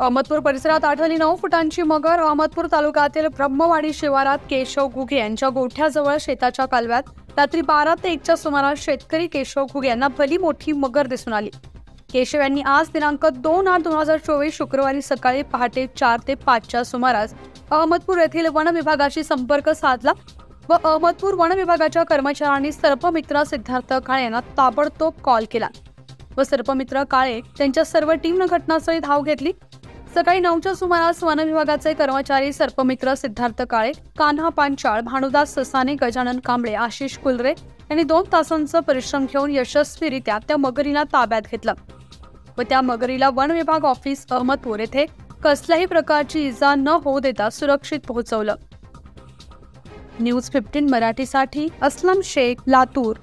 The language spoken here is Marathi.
अहमदपूर परिसरात आढळली 9 फुटांची मगर. अहमदपूर तालुक्यातील ब्रह्मवाडी शिवारात केशव घुगे यांच्या गोठ्याजवळ शेताच्या कालव्यात रात्री 12 ते 1च्या सुमारास शेतकरी केशव घुगे यांना भली मोठी मगर दिसून आली. केशव यांनी आज दिनांक 2/8/2024 शुक्रवारी सकाळी पहाटे 4 ते 5च्या सुमारास अहमदपूर येथील वन विभागाशी संपर्क साधला व अहमदपूर वन विभागाच्या कर्मचाऱ्यांनी सर्पमित्र सिद्धार्थ काळे यांना ताबडतोब कॉल केला व सर्पमित्र काळे त्यांच्या सर्व टीमनं घटनास्थळी धाव घेतली. सकाळी 9च्या सुमारास वन विभागाचे कर्मचारी सर्पमित्र सिद्धार्थ काळे, कान्हा पांचाळ, भानुदास ससाने, गजानन कांबळे, आशिष कुलरे यांनी 2 तासांचा परिश्रम घेऊन यशस्वीरित्या त्या मगरीला ताब्यात घेतलं व त्या मगरीला वन विभाग ऑफिस अहमदपूर येथे कसल्याही प्रकारची इजा न होऊ देता सुरक्षित पोहोचवलं. न्यूज 15 मराठीसाठी असलम शेख, लातूर.